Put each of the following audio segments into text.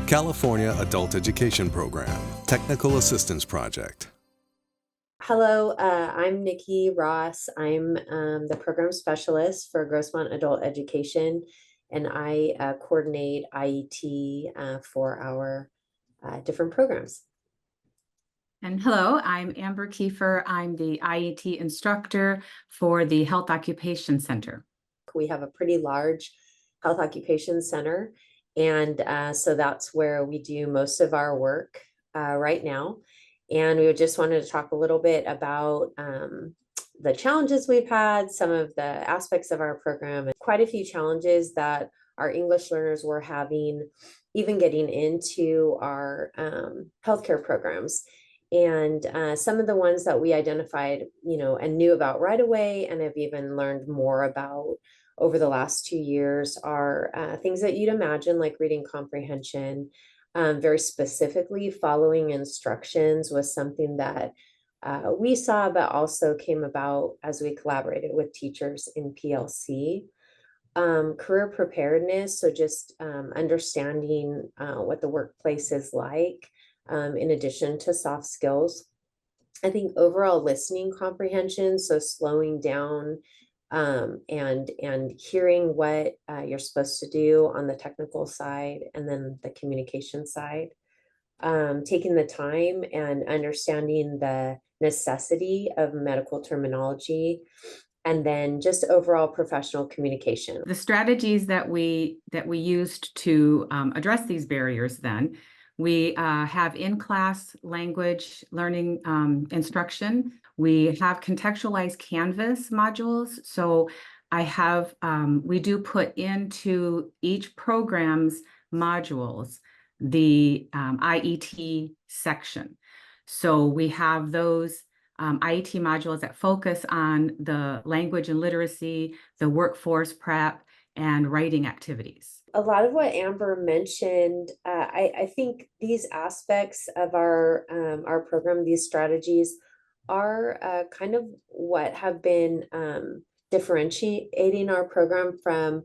California Adult Education Program, Technical Assistance Project. Hello, I'm Nikki Ross. I'm the program specialist for Grossmont Adult Education, and I coordinate IET for our different programs. And hello, I'm Amber Kiefer. I'm the IET instructor for the Health Occupation Center. We have a pretty large health occupation center, and so that's where we do most of our work right now. And we just wanted to talk a little bit about the challenges we've had, some of the aspects of our program, and quite a few challenges that our English learners were having, even getting into our healthcare programs. And some of the ones that we identified, and knew about right away, and have even learned more about over the last 2 years are things that you'd imagine, like reading comprehension. Very specifically, following instructions was something that we saw, but also came about as we collaborated with teachers in PLC. Career preparedness, so just understanding what the workplace is like, in addition to soft skills. I think overall listening comprehension, so slowing down and hearing what you're supposed to do on the technical side, and then the communication side. Taking the time and understanding the necessity of medical terminology, and then just overall professional communication. The strategies that we used to address these barriers, then we have in-class language learning instruction. We have contextualized Canvas modules. So we do put into each program's modules the IET section. So we have those IET modules that focus on the language and literacy, the workforce prep, and writing activities. A lot of what Amber mentioned, I think these aspects of our program, these strategies, are kind of what have been differentiating our program from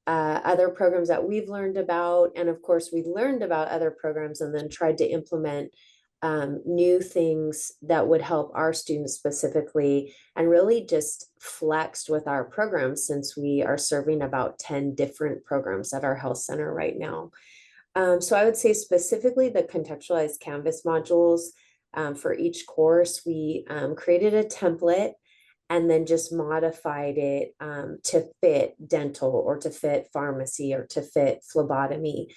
other programs that we've learned about. And of course, we learned about other programs and then tried to implement new things that would help our students specifically, and really just flexed with our program, since we are serving about 10 different programs at our health center right now. So I would say specifically the contextualized Canvas modules, for each course, we created a template and then just modified it to fit dental, or to fit pharmacy, or to fit phlebotomy,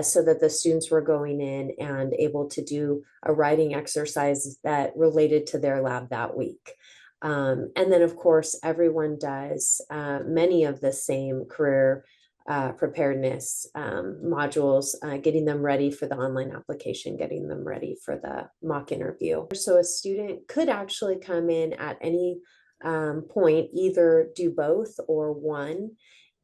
so that the students were going in and able to do a writing exercise that related to their lab that week. And then, of course, everyone does many of the same career preparedness modules, getting them ready for the online application, getting them ready for the mock interview. So a student could actually come in at any point, either do both or one,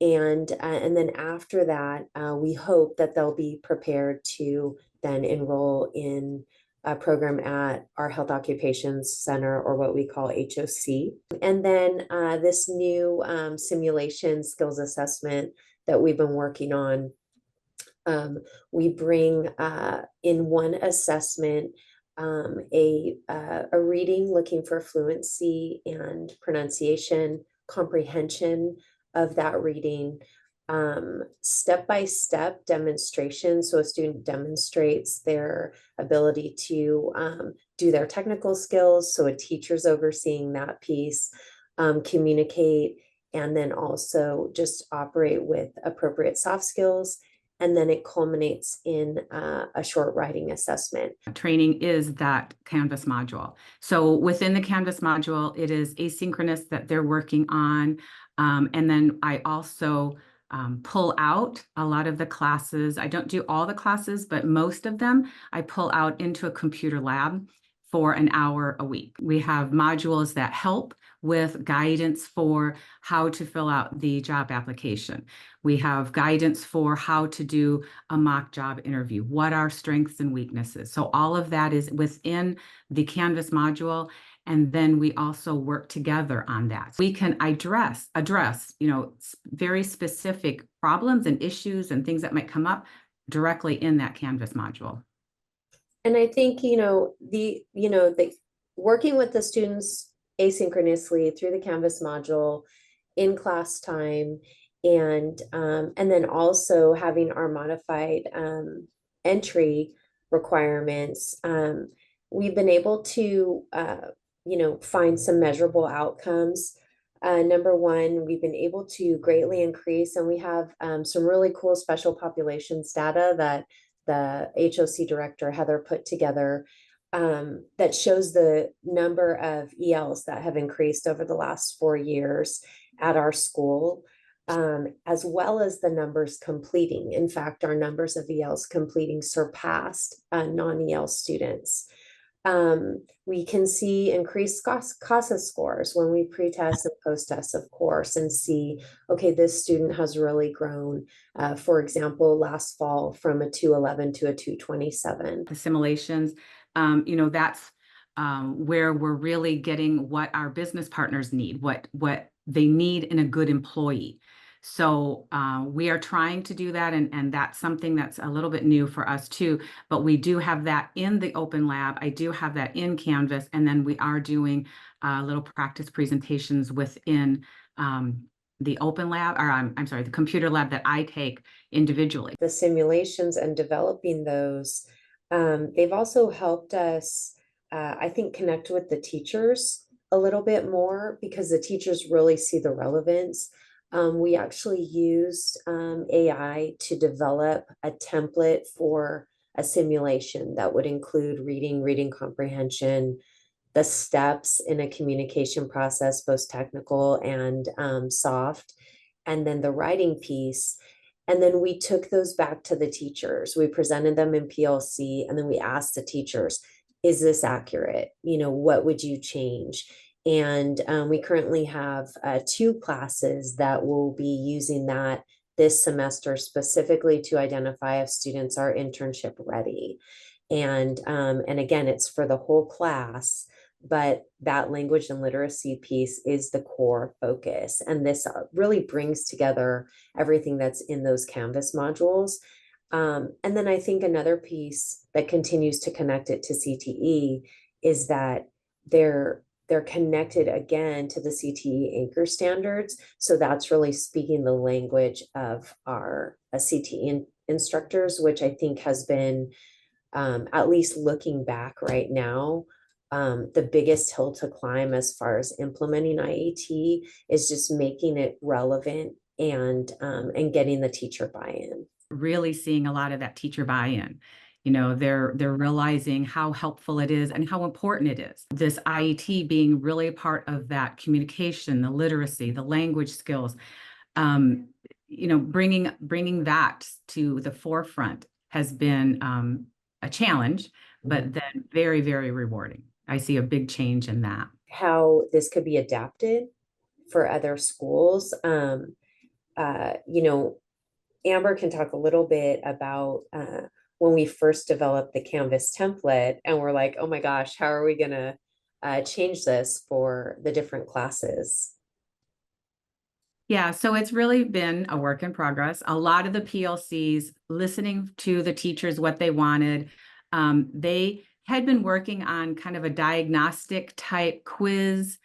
and then after that, we hope that they'll be prepared to then enroll in a program at our Health Occupations Center, or what we call HOC. And then this new simulation skills assessment that we've been working on, we bring in one assessment a reading looking for fluency and pronunciation, comprehension of that reading, step-by-step demonstration. So a student demonstrates their ability to do their technical skills. So a teacher's overseeing that piece, communicate, and then also just operate with appropriate soft skills. And then it culminates in a short writing assessment. Training is that Canvas module. So within the Canvas module, it is asynchronous that they're working on. And then I also pull out a lot of the classes. I don't do all the classes, but most of them I pull out into a computer lab for an hour a week. We have modules that help with guidance for how to fill out the job application. We have guidance for how to do a mock job interview, what are strengths and weaknesses. So all of that is within the Canvas module. And then we also work together on that. We can address, very specific problems and issues and things that might come up directly in that Canvas module. And I think, the working with the students asynchronously through the Canvas module in class time, and then also having our modified entry requirements, we've been able to find some measurable outcomes. Number one, we've been able to greatly increase, and we have some really cool special populations data that the HOC director, Heather, put together, that shows the number of ELs that have increased over the last 4 years at our school, as well as the numbers completing. In fact, our numbers of ELs completing surpassed non-EL students. We can see increased CASA scores when we pre-test and post-test, of course, and see, okay, this student has really grown. For example, last fall from a 211 to a 227. The simulations, that's where we're really getting what our business partners need, what they need in a good employee. So we are trying to do that, and that's something that's a little bit new for us too, but we do have that in the open lab. I do have that in Canvas, and then we are doing little practice presentations within the open lab, or I'm sorry, the computer lab that I take individually. The simulations and developing those, they've also helped us, I think, connect with the teachers a little bit more, because the teachers really see the relevance. We actually used AI to develop a template for a simulation that would include reading comprehension, the steps in a communication process, both technical and soft, and then the writing piece. And then we took those back to the teachers. We presented them in PLC, and then we asked the teachers, is this accurate? What would you change? And we currently have 2 classes that will be using that this semester specifically to identify if students are internship ready. And again, it's for the whole class, but that language and literacy piece is the core focus. And this really brings together everything that's in those Canvas modules. And then I think another piece that continues to connect it to CTE is that they're connected again to the CTE anchor standards. So that's really speaking the language of our CTE instructors, which I think has been, at least looking back right now, the biggest hill to climb as far as implementing IET is just making it relevant and getting the teacher buy-in. Really seeing a lot of that teacher buy-in. They're realizing how helpful it is and how important it is. This IET being really a part of that communication, the literacy, the language skills, bringing that to the forefront has been a challenge, but then very, very rewarding. I see a big change in that. How this could be adapted for other schools. Amber can talk a little bit about when we first developed the Canvas template, and we're like, oh my gosh, how are we going to change this for the different classes? Yeah, so it's really been a work in progress. A lot of the PLCs listening to the teachers, what they wanted. They had been working on kind of a diagnostic type quiz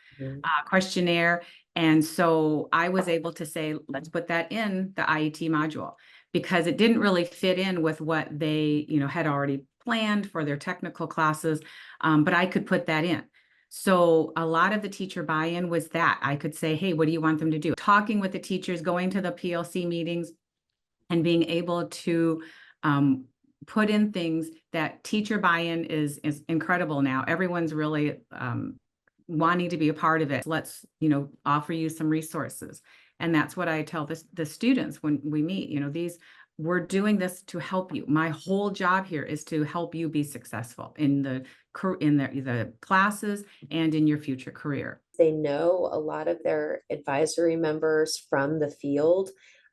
questionnaire. And so I was able to say, let's put that in the IET module, because it didn't really fit in with what they, had already planned for their technical classes, but I could put that in. So a lot of the teacher buy-in was that I could say, hey, what do you want them to do? Talking with the teachers, going to the PLC meetings, and being able to put in things that teacher buy-in is incredible now. Everyone's really wanting to be a part of it. Let's, offer you some resources. And that's what I tell the students when we meet, we're doing this to help you. My whole job here is to help you be successful in the classes and in your future career. They know a lot of their advisory members from the field.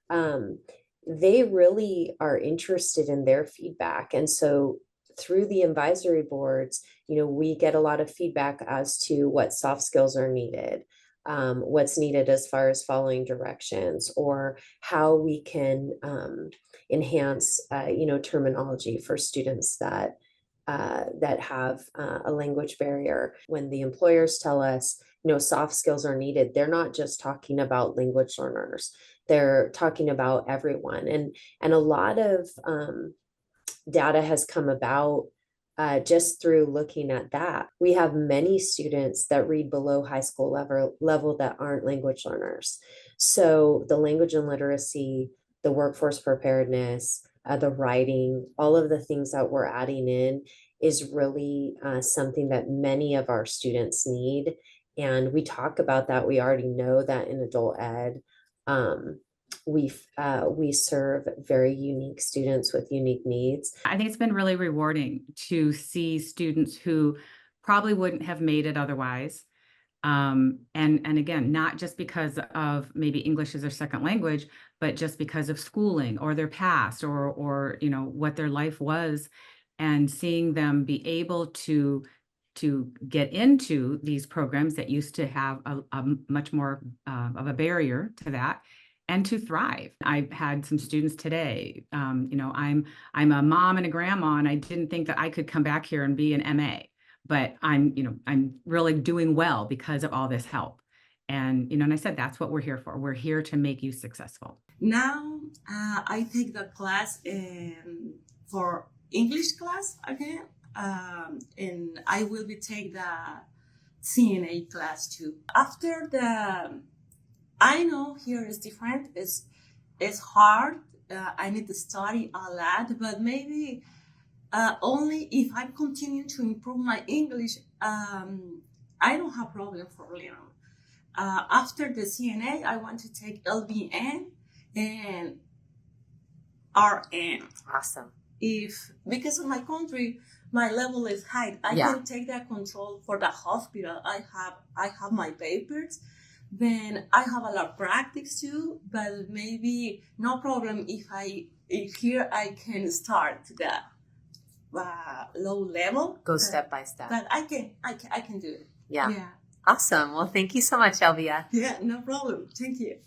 They really are interested in their feedback. And so through the advisory boards, we get a lot of feedback as to what soft skills are needed, what's needed as far as following directions, or how we can enhance, terminology for students that have a language barrier. When the employers tell us, soft skills are needed, they're not just talking about language learners. They're talking about everyone. And a lot of data has come about just through looking at that. We have many students that read below high school level that aren't language learners. So the language and literacy, the workforce preparedness, the writing, all of the things that we're adding in is really something that many of our students need. And we talk about that. We already know that in adult ed. We serve very unique students with unique needs. I think it's been really rewarding to see students who probably wouldn't have made it otherwise. And again, not just because of maybe English as their second language, but just because of schooling or their past or what their life was, and seeing them be able to get into these programs that used to have a much more of a barrier to that, and to thrive. I've had some students today, I'm a mom and a grandma, and I didn't think that I could come back here and be an MA, but I'm really doing well because of all this help. And, and I said, that's what we're here for. We're here to make you successful. Now I take the class for English class again, and I will be take the CNA class too. After I know here is different. It's hard. I need to study a lot, but maybe only if I continue to improve my English, I don't have problem for learning. After the CNA, I want to take LBN and RN. Awesome. If because of my country, my level is high, I can take that control for the hospital. I have my papers. Then I have a lot of practice too, but maybe no problem if here I can start the low level. Go step by step. But I can do it. Yeah. Awesome. Well, thank you so much, Elvia. Yeah, no problem. Thank you.